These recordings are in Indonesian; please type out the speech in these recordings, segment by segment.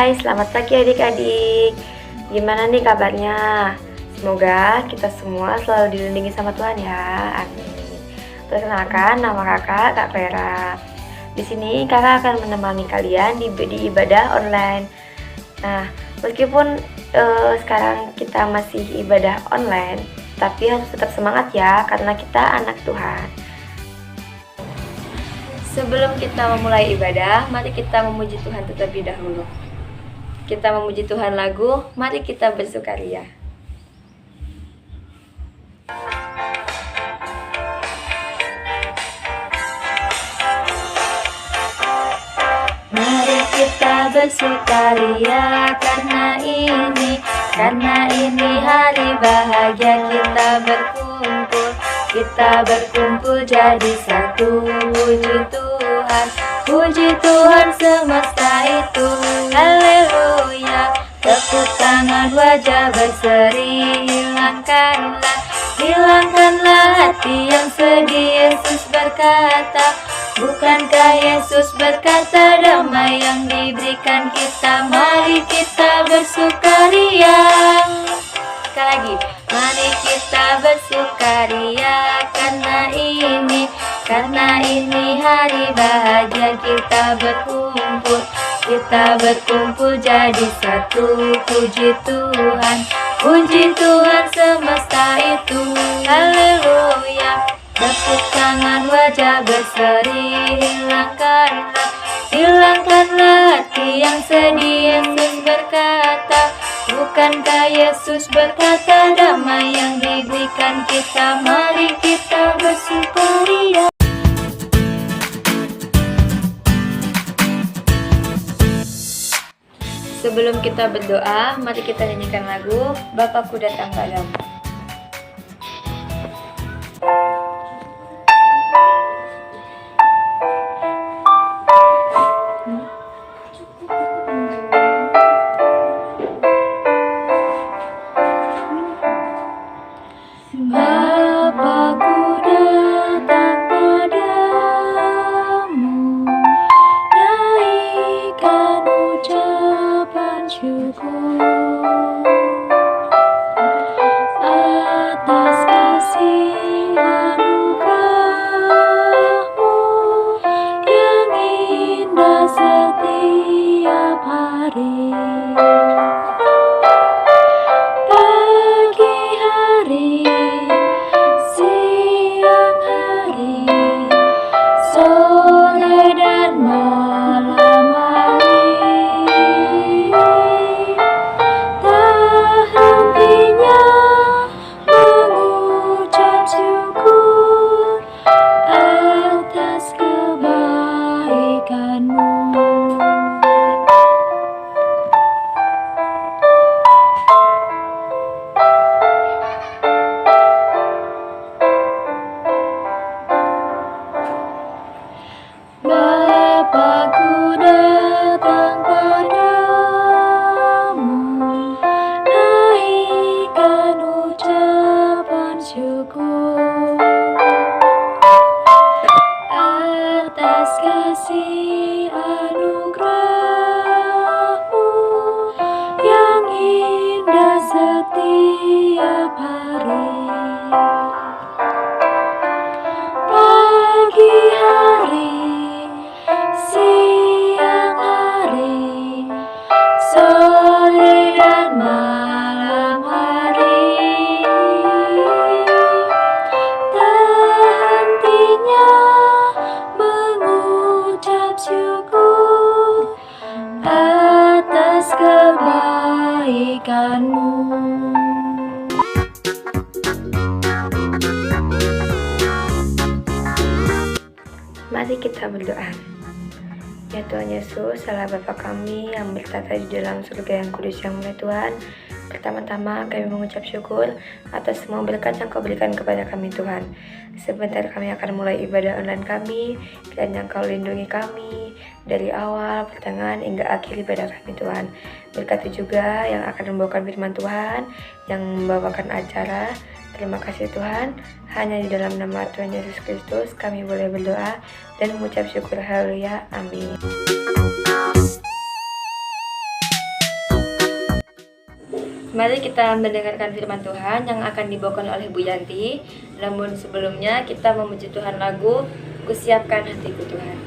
Hai, selamat pagi adik-adik. Gimana nih kabarnya? Semoga kita semua selalu dilindungi sama Tuhan ya. Amin. Perkenalkan, nama kakak Kak Vera. Di sini kakak akan menemani kalian di ibadah online. Nah, meskipun sekarang kita masih ibadah online, tapi harus tetap semangat ya, karena kita anak Tuhan. Sebelum kita memulai ibadah, mari kita memuji Tuhan terlebih dahulu. Kita memuji Tuhan lagu, mari kita bersukaria. Mari kita bersukaria karena ini hari bahagia, kita berkumpul jadi satu. Puji Tuhan semesta itu, haleluya. Tepuk tangan, wajah berseri, hilangkanlah hati yang sedih. Yesus berkata, bukankah Yesus berkata damai yang diberikan kita? Mari kita bersukaria. Sekali lagi, mari kita bersukaria karena ini hari bahagia, kita berkumpul jadi satu. Puji Tuhan semesta itu, haleluya. Tepuk tangan, wajah berseri, hilangkanlah hati yang sedih. Yesus berkata, bukankah Yesus berkata damai yang diberikan kita? Mari kita bersukaria. Sebelum kita berdoa, mari kita nyanyikan lagu Bapakku Datang Padamu. Bapakku datang padamu, naikkan ucapan syukur atas kasih anugerah-Mu yang indah setiap hari. Pagi hari, siang hari, sore dan malam hari, tak hentinya mengucap syukur atas kebaikan-Mu. Bapakku datang padamu, naikkan ucapan syukur atas kasih anugerah-Mu yang indah setiap hari. Pagi hari, siang hari, sore dan malam hari, tak hentinya mengucap syukur atas kebaikan-Mu. Mari kita berdoa. Ya Tuhan Yesus, Allah Bapa kami yang bertata di dalam surga yang kudus yang mulia Tuhan, pertama-tama kami mengucap syukur atas semua berkat yang Kau berikan kepada kami Tuhan. Sebentar kami akan mulai ibadah online kami, kiranya Kau lindungi kami dari awal, pertengahan, hingga akhir ibadah kami Tuhan. Berkati juga yang akan membawakan firman Tuhan, yang membawakan acara. Terima kasih Tuhan, hanya di dalam nama Tuhan Yesus Kristus kami boleh berdoa dan mengucap syukur. Haleluya, amin. Mari kita mendengarkan firman Tuhan yang akan dibawakan oleh Bu Yanti. Namun sebelumnya kita memuji Tuhan lagu Kusiapkan Hatiku Tuhan.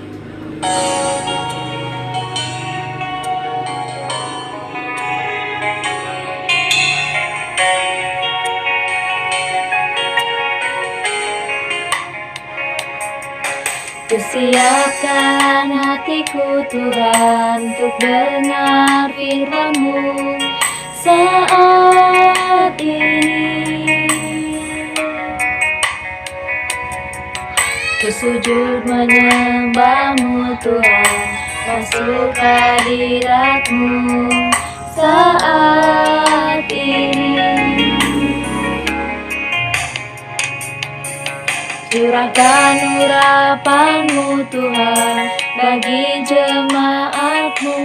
Kusiapkan hatiku Tuhan untuk dengar firman-Mu saat ini. Ku sujud menyembah-Mu Tuhan, masuk hadirat-Mu saat ini. Curahkan urapan-Mu Tuhan bagi jemaat-Mu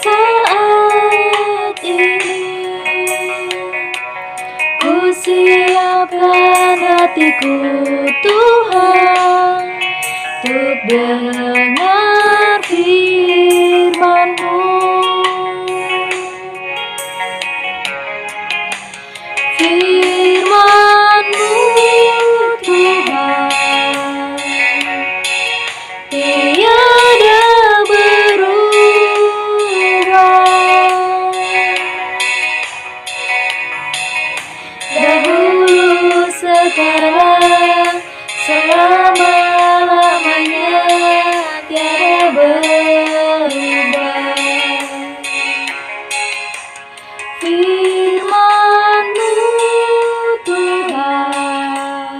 saat ini. Ku siapkan hatiku Tuhan untuk dengar firman-Mu. Firman-Mu Tuhan tiada berubah, dahulu sekarang selama-lamanya tiada berubah. Firman-Mu Tuhan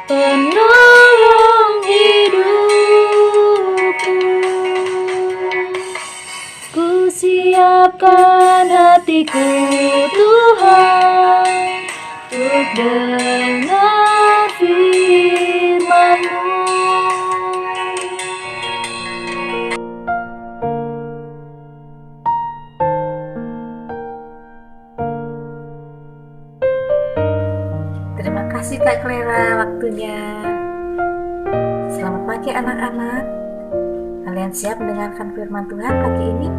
penolong hidupku. Ku siapkan hatiku Tuhan untuk dengar firman-Mu. Terima kasih Kak Clara waktunya. Selamat pagi anak-anak. Kalian siap mendengarkan firman Tuhan pagi ini?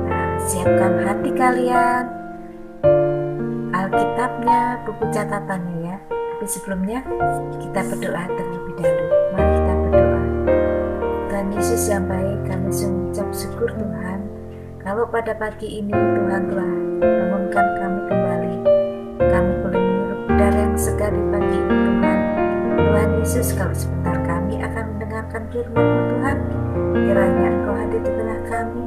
Nah, siapkan hati kalian, Alkitabnya, buku catatannya ya. Tapi sebelumnya kita berdoa terlebih dahulu. Mari kita berdoa. Tuhan Yesus yang baik, kami mengucap syukur Tuhan, kalau pada pagi ini Tuhan telah bangunkan kami kembali. Kami boleh menghirup udara yang segar di pagi ini Tuhan. Tuhan Yesus, kalau sebentar kami akan mendengarkan firman-Mu Tuhan, kiranya Engkau hadir di tengah kami,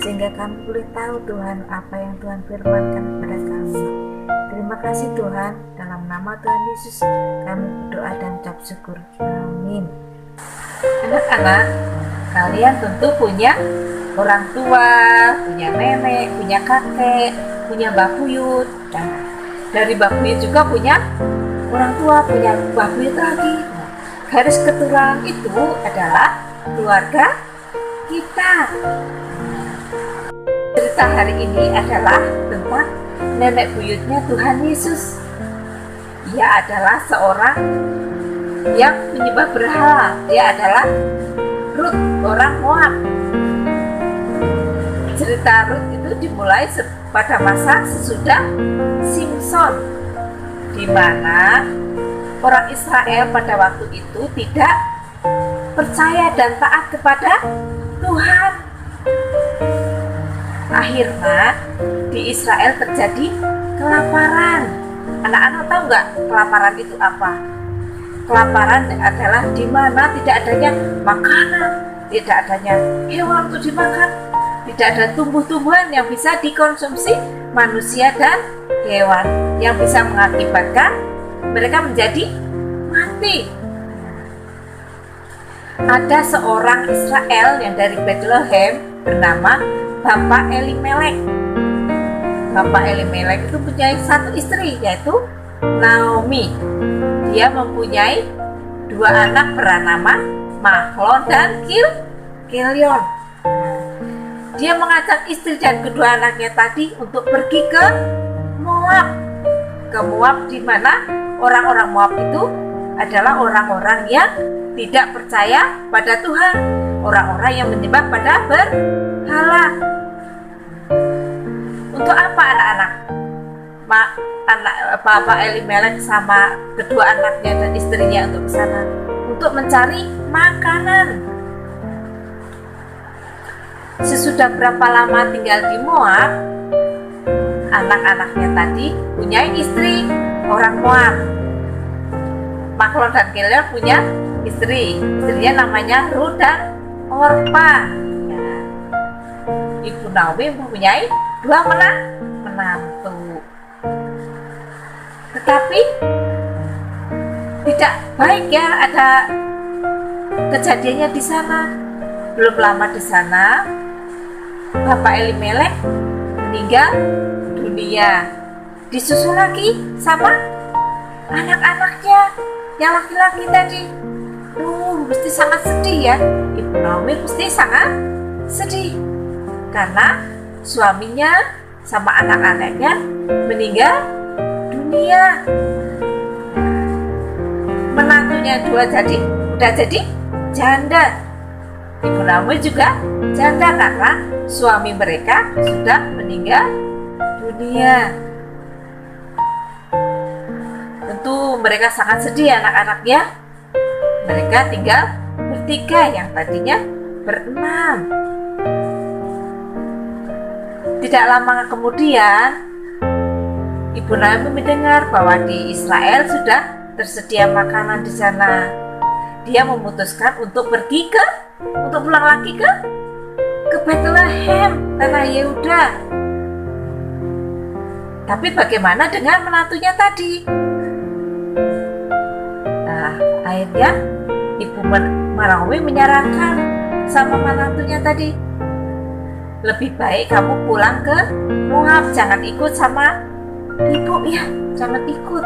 sehingga kami boleh tahu Tuhan apa yang Tuhan firmankan kepada kami. Terima kasih Tuhan, dalam nama Tuhan Yesus kami berdoa dan ucap syukur. Amin. Anak-anak, kalian tentu punya orang tua, punya nenek, punya kakek, punya Mbak Buyut, dan dari Mbak Buyut juga punya orang tua, punya Mbak Buyut lagi. Nah, garis keturunan itu adalah keluarga kita. Cerita hari ini adalah tentang nenek buyutnya Tuhan Yesus. Ia adalah seorang yang menyembah berhala. Dia adalah Rut, orang Moab. Cerita Rut itu dimulai pada masa sesudah Simson, di mana orang Israel pada waktu itu tidak percaya dan taat kepada Tuhan. Akhirnya di Israel terjadi kelaparan. Anak-anak tahu nggak kelaparan itu apa? Kelaparan adalah di mana tidak adanya makanan, tidak adanya hewan untuk dimakan, tidak ada tumbuh-tumbuhan yang bisa dikonsumsi manusia dan hewan, yang bisa mengakibatkan mereka menjadi mati. Ada seorang Israel yang dari Bethlehem bernama Bapak Elimelek. Bapak Elimelek itu punya satu istri, yaitu Naomi. Dia mempunyai dua anak bernama Mahlon dan Kilion. Dia mengajak istri dan kedua anaknya tadi untuk pergi ke Moab. Ke Moab, di mana orang-orang Moab itu adalah orang-orang yang tidak percaya pada Tuhan, orang-orang yang menyembah pada berhala. Untuk apa anak-anak? Bapak Elimelek sama kedua anaknya dan istrinya untuk ke sana? Untuk mencari makanan. Sesudah berapa lama tinggal di Moab, anak-anaknya tadi punya istri orang Moab. Mahlon dan Kilion punya istrinya namanya Rut dan Orpa. Ya. Ibu Naomi mempunyai 2 menantu. Tetapi tidak baik ya ada kejadiannya di sana. Belum lama di sana, Bapak Elimelek meninggal dunia. Disusul lagi sama anak-anaknya yang laki-laki tadi. Mesti sangat sedih ya. Ibu Naomi mesti sangat sedih karena suaminya sama anak-anaknya meninggal dunia. Menantunya udah jadi janda. Ibu Naomi juga janda karena suami mereka sudah meninggal dunia. Tentu mereka sangat sedih anak-anaknya. Mereka tinggal bertiga yang tadinya berenam. Tidak lama kemudian, Ibu Naomi mendengar bahwa di Israel sudah tersedia makanan di sana. Dia memutuskan untuk pulang lagi ke Bethlehem, tanah Yehuda. Tapi bagaimana dengan menantunya tadi? Nah, akhirnya Ibu Naomi menyarankan sama menantunya tadi, lebih baik kamu pulang ke Moab, jangan ikut sama ibu ya, jangan ikut.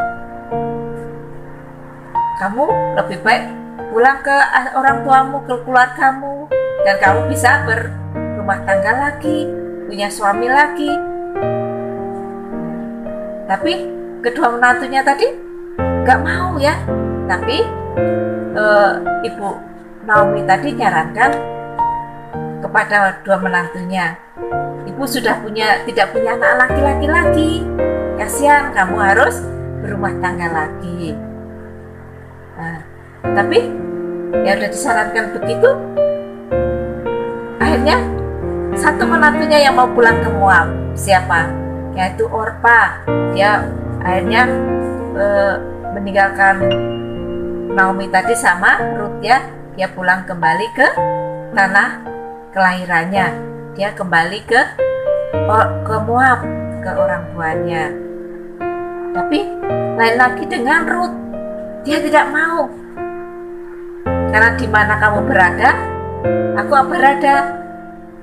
Kamu lebih baik pulang ke orang tuamu, ke keluargamu, dan kamu bisa berumah tangga lagi, punya suami lagi. Tapi kedua menantunya tadi gak mau ya. Tapi Ibu Naomi tadi nyarankan kepada 2 menantunya, ibu sudah tidak punya anak laki-laki lagi, kasihan kamu harus berumah tangga lagi. Nah, tapi ya udah disarankan begitu, akhirnya satu menantunya yang mau pulang ke Moab. Siapa? Yaitu Orpa. Dia akhirnya meninggalkan Naomi tadi sama Rut ya. Dia pulang kembali ke tanah kelahirannya. Dia kembali ke Moab, ke orang tuanya. Tapi lain lagi dengan Rut. Dia tidak mau. Karena di mana kamu berada, aku berada.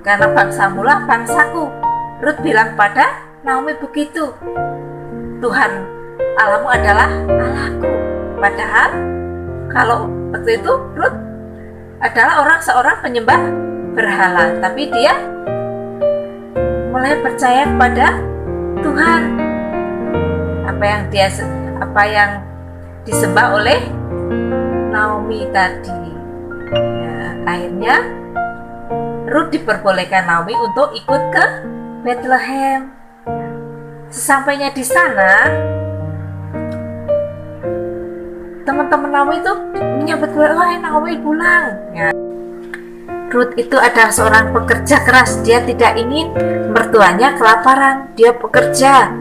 Karena bangsamulah bangsaku. Rut bilang pada Naomi begitu. Tuhan Allahmu adalah Allahku. Padahal kalau waktu itu Rut adalah seorang penyembah berhala, tapi dia mulai percaya kepada Tuhan. Apa yang disembah oleh Naomi tadi. Nah, akhirnya Rut diperbolehkan Naomi untuk ikut ke Bethlehem. Sesampainya di sana, teman-teman Naomi itu menyambut, wah Naomi pulang. Ya. Rut itu adalah seorang pekerja keras. Dia tidak ingin mertuanya kelaparan. Dia bekerja.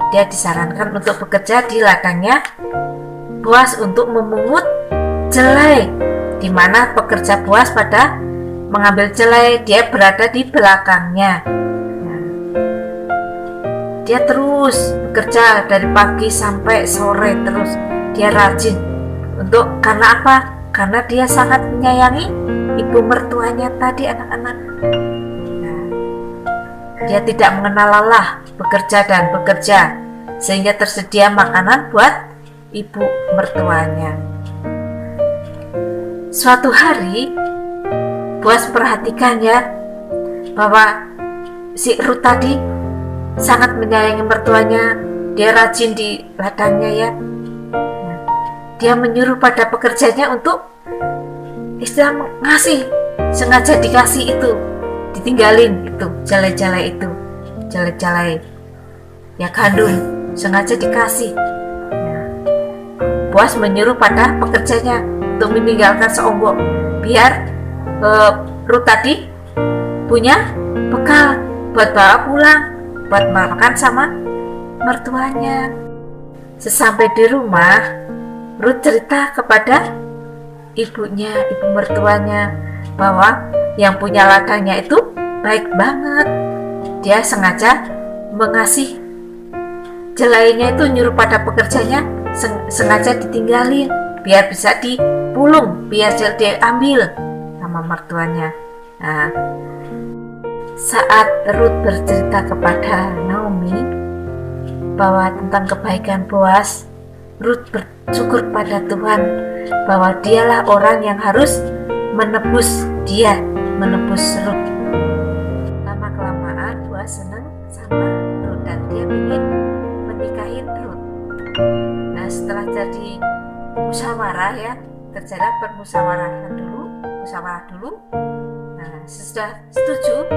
Dia disarankan untuk bekerja di ladangnya Boas untuk memungut jelai. Di mana pekerja Boas pada mengambil jelai, dia berada di belakangnya. Dia terus bekerja dari pagi sampai sore terus. Dia rajin karena apa? Karena dia sangat menyayangi ibu mertuanya tadi, anak-anak. Dia tidak mengenal lelah, bekerja dan bekerja, sehingga tersedia makanan buat ibu mertuanya. Suatu hari, Boas perhatikan ya, bahwa si Rut tadi sangat menyayangi mertuanya. Dia rajin di ladangnya ya. Dia menyuruh pada pekerjanya untuk sengaja dikasih itu, ditinggalin itu jelai-jelai itu. jelek-jelek, ya gandul, sengaja dikasih. Boas menyuruh pada pekerjanya untuk meninggalkan seonggok biar Ruth tadi punya bekal buat bawa pulang, buat makan sama mertuanya. Sesampai di rumah, Ruth cerita kepada ibunya, ibu mertuanya, bahwa yang punya ladangnya itu baik banget. Dia sengaja mengasih jelainya itu, nyuruh pada pekerjanya sengaja ditinggalin biar bisa dipulung, biar dia ambil sama mertuanya. Nah, saat Ruth bercerita kepada Naomi bahwa tentang kebaikan Boas, Ruth bersyukur pada Tuhan bahwa dialah orang yang harus menebus dia, menebus Ruth. Lama-kelamaan Boas senang sama Ruth dan dia ingin menikahin Ruth. Nah, setelah jadi musyawarah ya, terjadi musyawarah dulu. Nah, sudah setuju.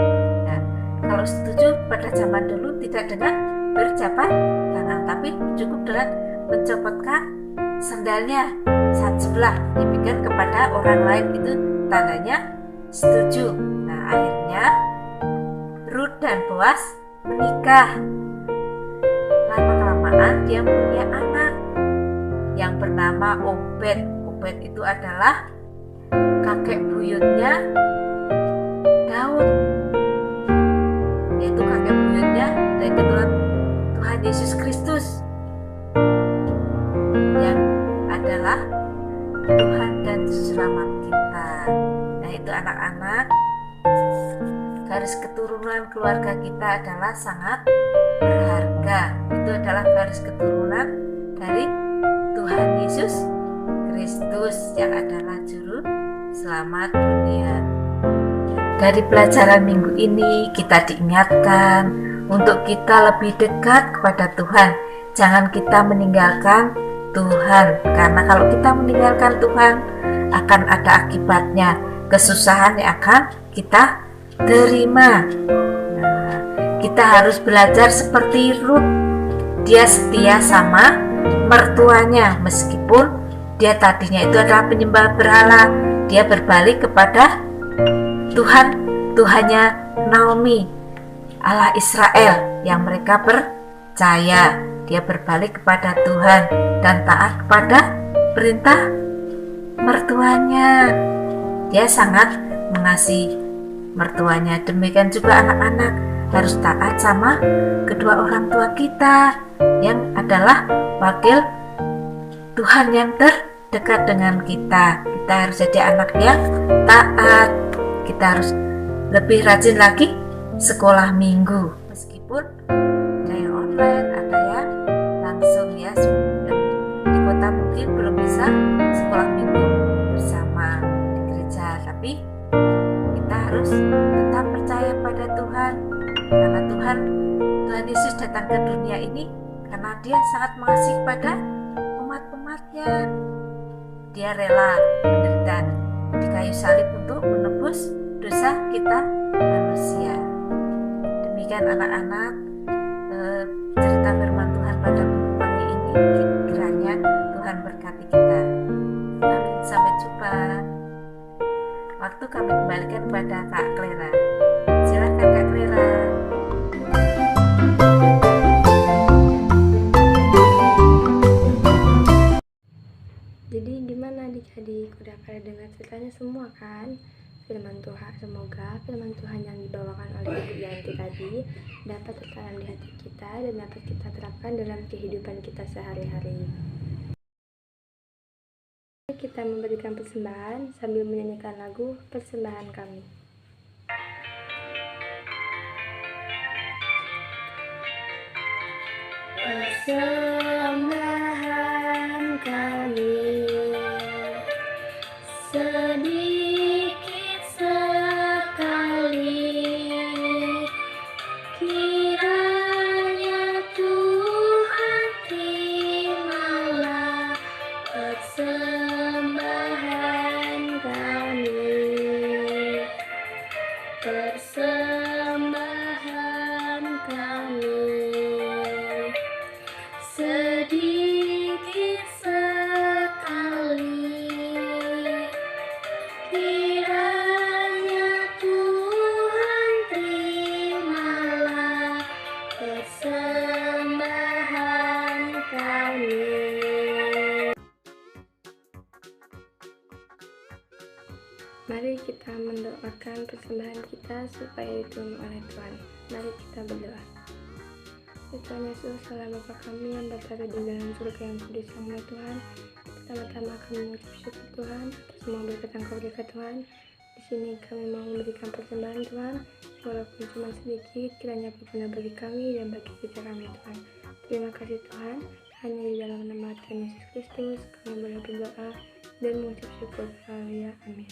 Nah, kalau setuju pada zaman dulu tidak dengan berjabat tangan, tapi cukup dengan mencopotkan sandalnya satu sebelah, diberikan kepada orang lain, itu tandanya setuju. Nah, akhirnya Ruth dan Boas menikah. Lama-kelamaan dia punya anak yang bernama Obed. Obed itu adalah kakek buyutnya Daud, yaitu kakek buyutnya dari keturunan Tuhan Yesus Kristus, yang adalah Tuhan dan Selamat kita. Nah, itu anak-anak, garis keturunan keluarga kita adalah sangat berharga. Itu adalah garis keturunan dari Tuhan Yesus Kristus yang adalah juru selamat dunia. Dari pelajaran minggu ini kita diingatkan untuk kita lebih dekat kepada Tuhan. Jangan kita meninggalkan Tuhan, karena kalau kita meninggalkan Tuhan akan ada akibatnya, kesusahan yang akan kita terima. Nah, kita harus belajar seperti Ruth. Dia setia sama mertuanya meskipun dia tadinya itu adalah penyembah berhala. Dia berbalik kepada Tuhannya Naomi, Allah Israel yang mereka percaya. Dia berbalik kepada Tuhan dan taat kepada perintah mertuanya. Dia sangat mengasihi mertuanya. Demikian juga anak-anak harus taat sama kedua orang tua kita yang adalah wakil Tuhan yang terdekat dengan kita. Kita harus jadi anak yang taat. Kita harus lebih rajin lagi sekolah minggu, meskipun ada yang online, ada yang langsung ya. Di kota mungkin belum bisa sekolah minggu bersama di gereja, tapi kita harus tetap percaya pada Tuhan, karena Tuhan Yesus datang ke dunia ini karena Dia sangat mengasihi pada umat-umatnya. Dia rela menderita di kayu salib untuk menebus dosa kita manusia. Demikian anak-anak, cerita firman Tuhan pada minggu pagi ini. Kiranya Tuhan berkati kita. Amin. Sampai jumpa. Waktu kami kembalikan kepada Kak Clara. Silakan Kak Clara. Jadi gimana adik-adik, udah pada dengar ceritanya semua kan? Firman Tuhan, semoga firman Tuhan yang dibawakan oleh Ibu Yanti tadi dapat tertanam di hati kita dan dapat kita terapkan dalam kehidupan kita sehari-hari. Kita memberikan persembahan sambil menyanyikan lagu Persembahan Kami. Persembahan kami sedikit sekali, kiranya Tuhan terimalah persembahan kami, persembahan kami. Mari kita mendoakan persembahan kita supaya diterima oleh Tuhan. Mari kita berdoa. Ya Tuhan Yesus, Allah Bapa kami yang berada di dalam surga yang kudus yang mulia Tuhan, pertama-tama kami mengucap syukur Tuhan atas semua berkat yang Kau berikan Tuhan. Di sini kami mau memberikan persembahan Tuhan, walaupun cuma sedikit, kiranya berguna bagi kami dan bagi kita kami Tuhan. Terima kasih Tuhan, hanya di dalam nama Tuhan Yesus Kristus kami boleh berdoa dan mengucap syukur. Haleluya, amin.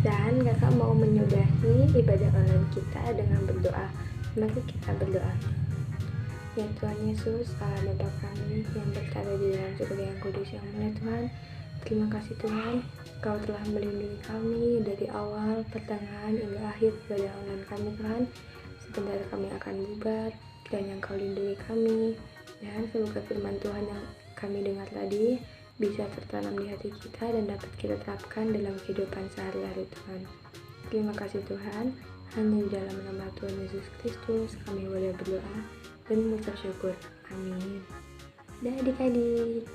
Dan kakak mau menyudahi ibadah online kita dengan berdoa. Mari kita berdoa. Ya Tuhan Yesus, Allah Bapa kami yang berada di dalam surga yang kudus yang mulia Tuhan, terima kasih Tuhan, Kau telah melindungi kami dari awal, pertengahan, hingga akhir ibadah online kami Tuhan. Sebentar kami akan bubar, kiranya Kau lindungi kami, dan semoga firman Tuhan yang kami dengar tadi bisa tertanam di hati kita dan dapat kita terapkan dalam kehidupan sehari-hari Tuhan. Terima kasih Tuhan, hanya di dalam nama Tuhan Yesus Kristus kami boleh berdoa dan mengucap syukur. Amin. Dan adik-adik.